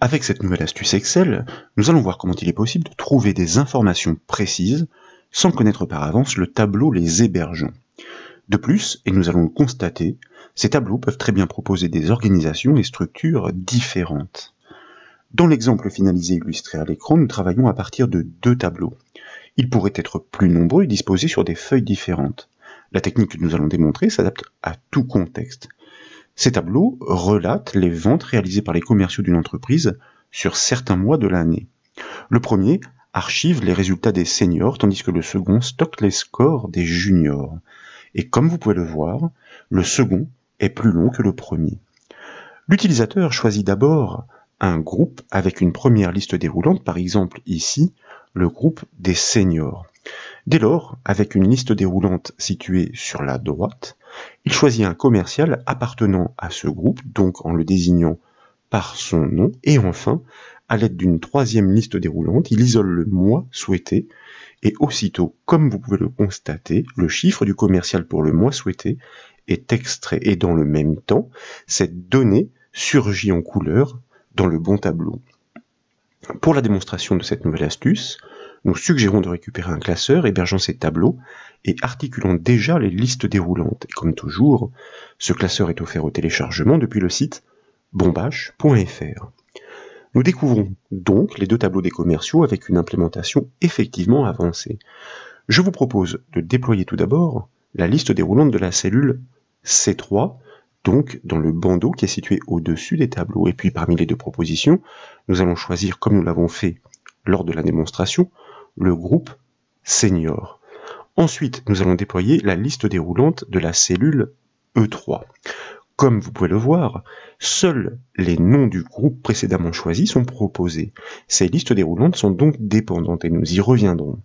Avec cette nouvelle astuce Excel, nous allons voir comment il est possible de trouver des informations précises sans connaître par avance le tableau les hébergeant. De plus, et nous allons le constater, ces tableaux peuvent très bien proposer des organisations et structures différentes. Dans l'exemple finalisé illustré à l'écran, nous travaillons à partir de deux tableaux. Ils pourraient être plus nombreux et disposés sur des feuilles différentes. La technique que nous allons démontrer s'adapte à tout contexte. Ces tableaux relatent les ventes réalisées par les commerciaux d'une entreprise sur certains mois de l'année. Le premier archive les résultats des seniors, tandis que le second stocke les scores des juniors. Et comme vous pouvez le voir, le second est plus long que le premier. L'utilisateur choisit d'abord un groupe avec une première liste déroulante, par exemple ici, le groupe des seniors. Dès lors, avec une liste déroulante située sur la droite, il choisit un commercial appartenant à ce groupe, donc en le désignant par son nom, et enfin, à l'aide d'une troisième liste déroulante, il isole le mois souhaité, et aussitôt, comme vous pouvez le constater, le chiffre du commercial pour le mois souhaité est extrait, et dans le même temps, cette donnée surgit en couleur dans le bon tableau. Pour la démonstration de cette nouvelle astuce, nous suggérons de récupérer un classeur hébergeant ces tableaux et articulant déjà les listes déroulantes. Et comme toujours, ce classeur est offert au téléchargement depuis le site bombache.fr. Nous découvrons donc les deux tableaux des commerciaux avec une implémentation effectivement avancée. Je vous propose de déployer tout d'abord la liste déroulante de la cellule C3, donc dans le bandeau qui est situé au-dessus des tableaux. Et puis parmi les deux propositions, nous allons choisir, comme nous l'avons fait lors de la démonstration, le groupe senior. Ensuite, nous allons déployer la liste déroulante de la cellule E3. Comme vous pouvez le voir, seuls les noms du groupe précédemment choisi sont proposés. Ces listes déroulantes sont donc dépendantes et nous y reviendrons.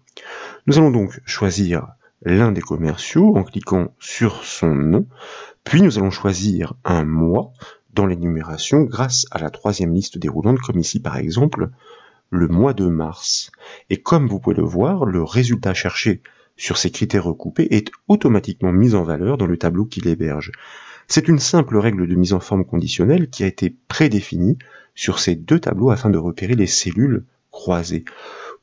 Nous allons donc choisir l'un des commerciaux en cliquant sur son nom, puis nous allons choisir un mois dans l'énumération grâce à la troisième liste déroulante, comme ici par exemple le mois de mars. Et comme vous pouvez le voir, le résultat cherché sur ces critères recoupés est automatiquement mis en valeur dans le tableau qui l'héberge. C'est une simple règle de mise en forme conditionnelle qui a été prédéfinie sur ces deux tableaux afin de repérer les cellules croisées.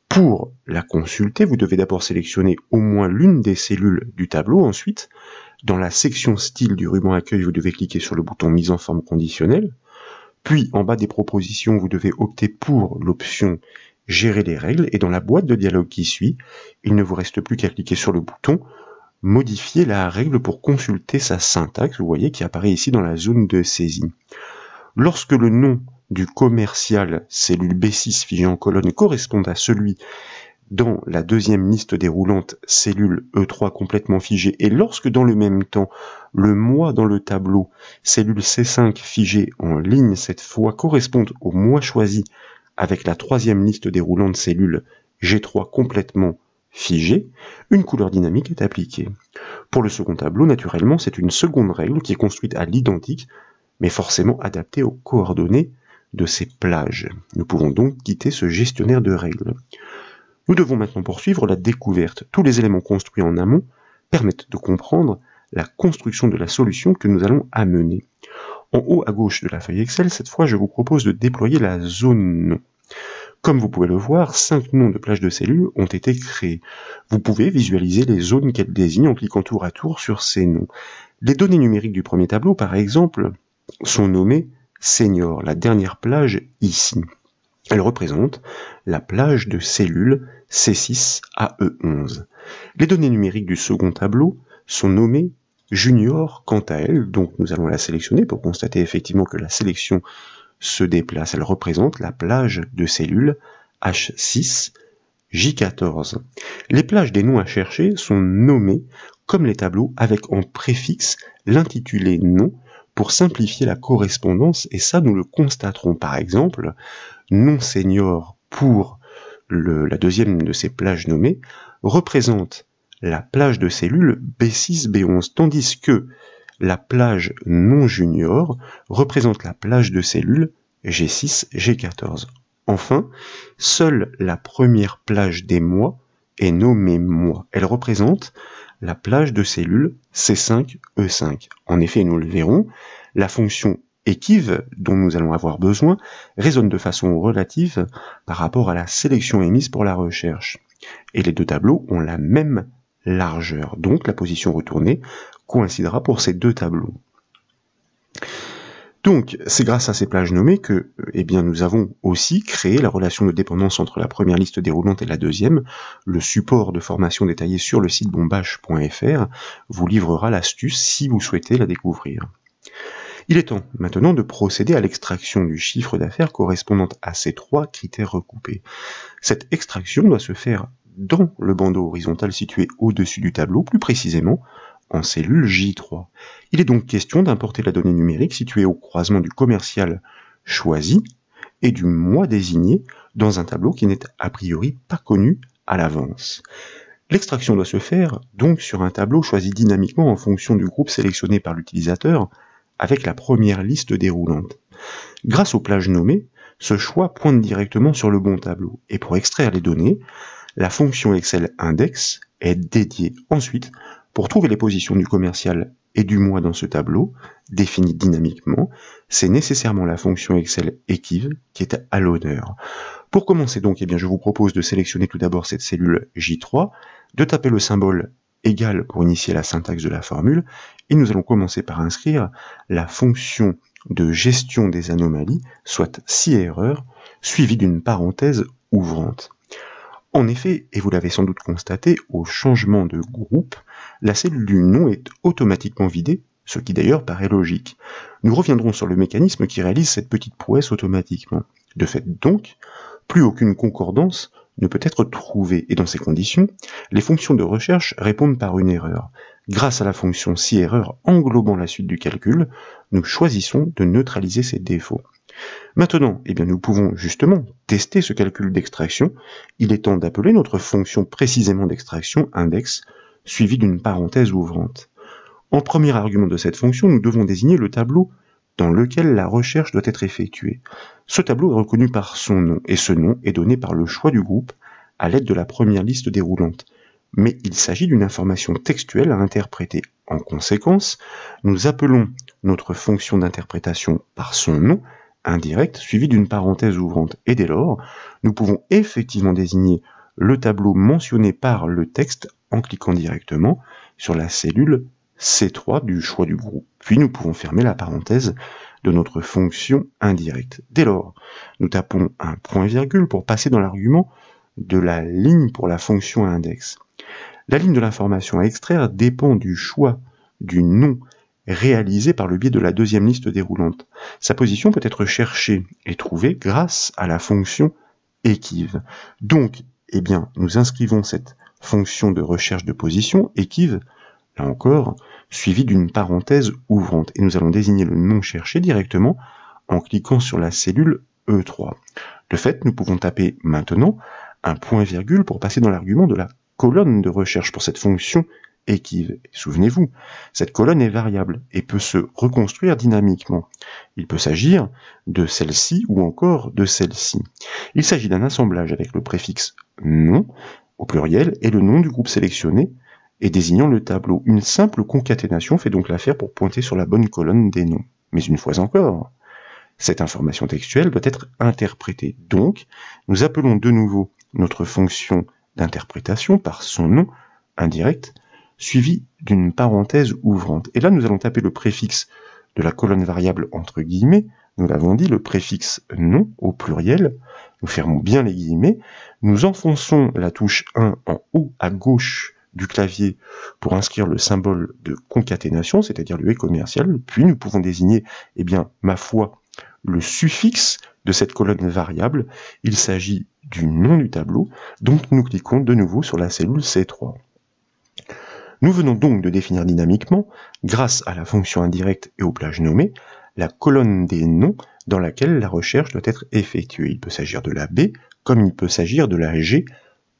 Pour la consulter, vous devez d'abord sélectionner au moins l'une des cellules du tableau. Ensuite, dans la section style du ruban accueil, vous devez cliquer sur le bouton mise en forme conditionnelle. Puis, en bas des propositions, vous devez opter pour l'option « Gérer les règles » et dans la boîte de dialogue qui suit, il ne vous reste plus qu'à cliquer sur le bouton « Modifier la règle » pour consulter sa syntaxe, vous voyez, qui apparaît ici dans la zone de saisie. Lorsque le nom du commercial cellule B6 figé en colonne correspond à celui dans la deuxième liste déroulante cellule E3 complètement figée, et lorsque dans le même temps, le mois dans le tableau cellule C5 figée en ligne cette fois correspond au mois choisi avec la troisième liste déroulante cellule G3 complètement figée, une couleur dynamique est appliquée. Pour le second tableau, naturellement, c'est une seconde règle qui est construite à l'identique, mais forcément adaptée aux coordonnées de ces plages. Nous pouvons donc quitter ce gestionnaire de règles. Nous devons maintenant poursuivre la découverte. Tous les éléments construits en amont permettent de comprendre la construction de la solution que nous allons amener. En haut à gauche de la feuille Excel, cette fois, je vous propose de déployer la zone nom. Comme vous pouvez le voir, 5 noms de plages de cellules ont été créés. Vous pouvez visualiser les zones qu'elles désignent en cliquant tour à tour sur ces noms. Les données numériques du premier tableau, par exemple, sont nommées senior, la dernière plage ici. Elle représente la plage de cellules C6 à E11. Les données numériques du second tableau sont nommées junior quant à elles, donc nous allons la sélectionner pour constater effectivement que la sélection se déplace. Elle représente la plage de cellules H6, J14. Les plages des noms à chercher sont nommées comme les tableaux avec en préfixe l'intitulé nom pour simplifier la correspondance, et ça nous le constaterons par exemple, nom senior pour la deuxième de ces plages nommées représente la plage de cellules B6, B11, tandis que la plage non junior représente la plage de cellules G6, G14. Enfin, seule la première plage des mois est nommée mois. Elle représente la plage de cellules C5, E5. En effet, nous le verrons, la fonction équive dont nous allons avoir besoin résonne de façon relative par rapport à la sélection émise pour la recherche. Et les deux tableaux ont la même largeur, donc la position retournée coïncidera pour ces deux tableaux. Donc, c'est grâce à ces plages nommées que nous avons aussi créé la relation de dépendance entre la première liste déroulante et la deuxième. Le support de formation détaillé sur le site bombache.fr vous livrera l'astuce si vous souhaitez la découvrir. Il est temps maintenant de procéder à l'extraction du chiffre d'affaires correspondant à ces trois critères recoupés. Cette extraction doit se faire dans le bandeau horizontal situé au-dessus du tableau, plus précisément en cellule J3. Il est donc question d'importer la donnée numérique située au croisement du commercial choisi et du mois désigné dans un tableau qui n'est a priori pas connu à l'avance. L'extraction doit se faire donc sur un tableau choisi dynamiquement en fonction du groupe sélectionné par l'utilisateur avec la première liste déroulante. Grâce aux plages nommées, ce choix pointe directement sur le bon tableau. Et pour extraire les données, la fonction Excel index est dédiée ensuite pour trouver les positions du commercial et du mois dans ce tableau, définies dynamiquement. C'est nécessairement la fonction Excel équive qui est à l'honneur. Pour commencer donc, je vous propose de sélectionner tout d'abord cette cellule J3, de taper le symbole égal pour initier la syntaxe de la formule, et nous allons commencer par inscrire la fonction de gestion des anomalies, soit si erreur, suivie d'une parenthèse ouvrante. En effet, et vous l'avez sans doute constaté, au changement de groupe, la cellule du nom est automatiquement vidée, ce qui d'ailleurs paraît logique. Nous reviendrons sur le mécanisme qui réalise cette petite prouesse automatiquement. De fait donc, plus aucune concordance ne peut être trouvée, et dans ces conditions, les fonctions de recherche répondent par une erreur. Grâce à la fonction si erreur englobant la suite du calcul, nous choisissons de neutraliser ces défauts. Maintenant, nous pouvons justement tester ce calcul d'extraction. Il est temps d'appeler notre fonction précisément d'extraction index, suivie d'une parenthèse ouvrante. En premier argument de cette fonction, nous devons désigner le tableau dans lequel la recherche doit être effectuée. Ce tableau est reconnu par son nom, et ce nom est donné par le choix du groupe à l'aide de la première liste déroulante. Mais il s'agit d'une information textuelle à interpréter. En conséquence, nous appelons notre fonction d'interprétation par son nom indirect suivi d'une parenthèse ouvrante. Et dès lors, nous pouvons effectivement désigner le tableau mentionné par le texte en cliquant directement sur la cellule C3 du choix du groupe. Puis nous pouvons fermer la parenthèse de notre fonction indirecte. Dès lors, nous tapons un point-virgule pour passer dans l'argument de la ligne pour la fonction index. La ligne de l'information à extraire dépend du choix du nom réalisé par le biais de la deuxième liste déroulante. Sa position peut être cherchée et trouvée grâce à la fonction équive. Donc, nous inscrivons cette fonction de recherche de position, équive, là encore, suivie d'une parenthèse ouvrante. Et nous allons désigner le nom cherché directement en cliquant sur la cellule E3. De fait, nous pouvons taper maintenant un point-virgule pour passer dans l'argument de la colonne de recherche pour cette fonction équive. Souvenez-vous, cette colonne est variable et peut se reconstruire dynamiquement. Il peut s'agir de celle-ci ou encore de celle-ci. Il s'agit d'un assemblage avec le préfixe nom au pluriel et le nom du groupe sélectionné et désignant le tableau. Une simple concaténation fait donc l'affaire pour pointer sur la bonne colonne des noms. Mais une fois encore, cette information textuelle doit être interprétée. Donc, nous appelons de nouveau notre fonction d'interprétation par son nom indirect, suivi d'une parenthèse ouvrante. Et là, nous allons taper le préfixe de la colonne variable entre guillemets, nous l'avons dit, le préfixe nom au pluriel, nous fermons bien les guillemets, nous enfonçons la touche 1 en haut à gauche du clavier pour inscrire le symbole de concaténation, c'est-à-dire le et commercial, puis nous pouvons désigner, ma foi, le suffixe de cette colonne variable, il s'agit du nom du tableau, donc nous cliquons de nouveau sur la cellule C3. Nous venons donc de définir dynamiquement, grâce à la fonction indirecte et aux plages nommées, la colonne des noms dans laquelle la recherche doit être effectuée. Il peut s'agir de la B, comme il peut s'agir de la G,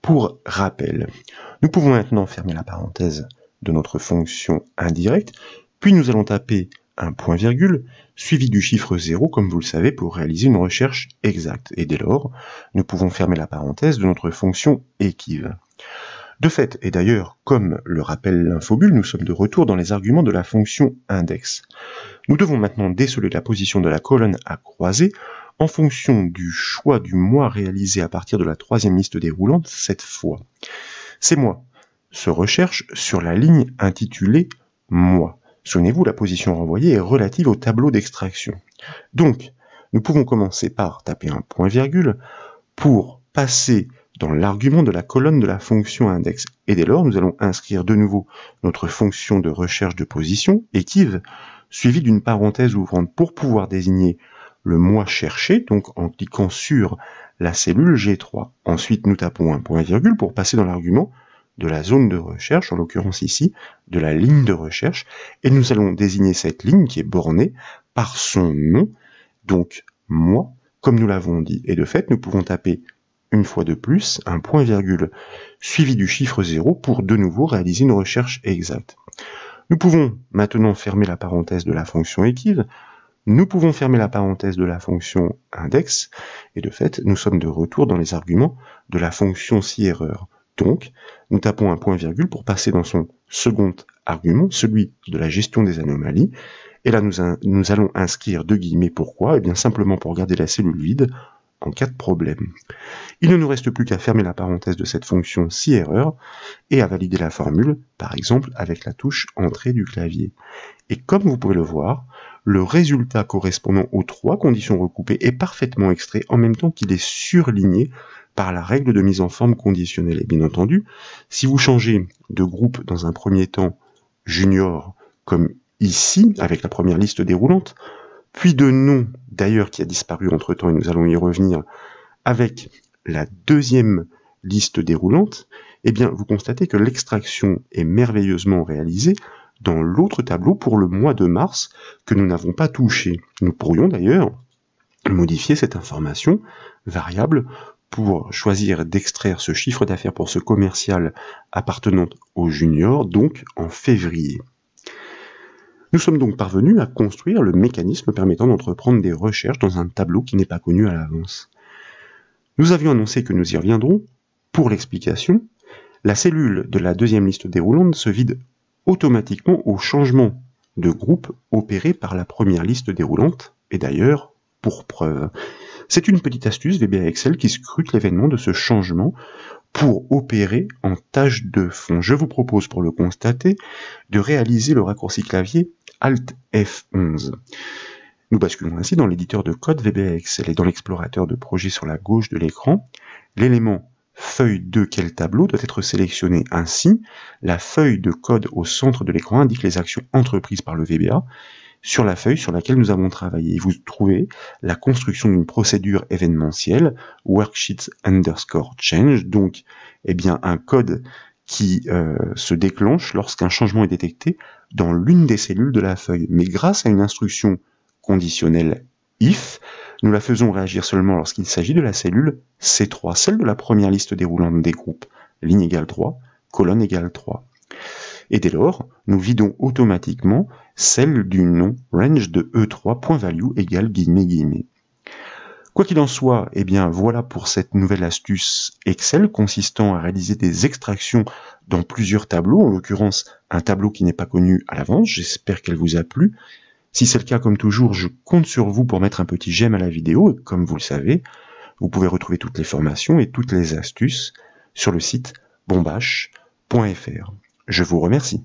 pour rappel. Nous pouvons maintenant fermer la parenthèse de notre fonction indirecte, puis nous allons taper un point-virgule, suivi du chiffre 0, comme vous le savez, pour réaliser une recherche exacte. Et dès lors, nous pouvons fermer la parenthèse de notre fonction équive. De fait, et d'ailleurs, comme le rappelle l'infobule, nous sommes de retour dans les arguments de la fonction index. Nous devons maintenant déceler la position de la colonne à croiser en fonction du choix du mois réalisé à partir de la troisième liste déroulante cette fois. Ces mois se recherchent sur la ligne intitulée « Mois ». Souvenez-vous, la position renvoyée est relative au tableau d'extraction. Donc, nous pouvons commencer par taper un point-virgule pour passer dans l'argument de la colonne de la fonction index. Et dès lors, nous allons inscrire de nouveau notre fonction de recherche de position, equiv, suivie d'une parenthèse ouvrante pour pouvoir désigner le mois cherché, donc en cliquant sur la cellule G3. Ensuite, nous tapons un point-virgule pour passer dans l'argument de la zone de recherche, en l'occurrence ici, de la ligne de recherche, et nous allons désigner cette ligne qui est bornée par son nom, donc mois, comme nous l'avons dit. Et de fait, nous pouvons taper une fois de plus un point-virgule suivi du chiffre 0 pour de nouveau réaliser une recherche exacte. Nous pouvons maintenant fermer la parenthèse de la fonction equiv, nous pouvons fermer la parenthèse de la fonction index, et de fait, nous sommes de retour dans les arguments de la fonction si-erreur. Donc, nous tapons un point-virgule pour passer dans son second argument, celui de la gestion des anomalies, et là nous allons inscrire deux guillemets. Pourquoi ? Eh bien simplement pour garder la cellule vide en cas de problème. Il ne nous reste plus qu'à fermer la parenthèse de cette fonction si-erreur et à valider la formule, par exemple avec la touche Entrée du clavier. Et comme vous pouvez le voir, le résultat correspondant aux trois conditions recoupées est parfaitement extrait en même temps qu'il est surligné par la règle de mise en forme conditionnelle. Et bien entendu, si vous changez de groupe dans un premier temps junior comme ici, avec la première liste déroulante, puis de nom d'ailleurs qui a disparu entre-temps, et nous allons y revenir, avec la deuxième liste déroulante, eh bien vous constatez que l'extraction est merveilleusement réalisée dans l'autre tableau pour le mois de mars que nous n'avons pas touché. Nous pourrions d'ailleurs modifier cette information variable pour choisir d'extraire ce chiffre d'affaires pour ce commercial appartenant au junior, donc en février. Nous sommes donc parvenus à construire le mécanisme permettant d'entreprendre des recherches dans un tableau qui n'est pas connu à l'avance. Nous avions annoncé que nous y reviendrons. Pour l'explication, la cellule de la deuxième liste déroulante se vide automatiquement au changement de groupe opéré par la première liste déroulante, et d'ailleurs, pour preuve. C'est une petite astuce VBA Excel qui scrute l'événement de ce changement pour opérer en tâche de fond. Je vous propose pour le constater de réaliser le raccourci clavier Alt F11. Nous basculons ainsi dans l'éditeur de code VBA Excel et dans l'explorateur de projet sur la gauche de l'écran. L'élément feuille de quel tableau doit être sélectionné ainsi. La feuille de code au centre de l'écran indique les actions entreprises par le VBA sur la feuille sur laquelle nous avons travaillé. Vous trouvez la construction d'une procédure événementielle, worksheet _ change, donc eh bien, un code qui se déclenche lorsqu'un changement est détecté dans l'une des cellules de la feuille. Mais grâce à une instruction conditionnelle if, nous la faisons réagir seulement lorsqu'il s'agit de la cellule C3, celle de la première liste déroulante des groupes, ligne égale 3, colonne égale 3. Et dès lors, nous vidons automatiquement celle du nom range de E3.value égale guillemets guillemets. Quoi qu'il en soit, eh bien voilà pour cette nouvelle astuce Excel consistant à réaliser des extractions dans plusieurs tableaux, en l'occurrence un tableau qui n'est pas connu à l'avance. J'espère qu'elle vous a plu. Si c'est le cas, comme toujours, je compte sur vous pour mettre un petit j'aime à la vidéo. Et comme vous le savez, vous pouvez retrouver toutes les formations et toutes les astuces sur le site bombache.fr. Je vous remercie.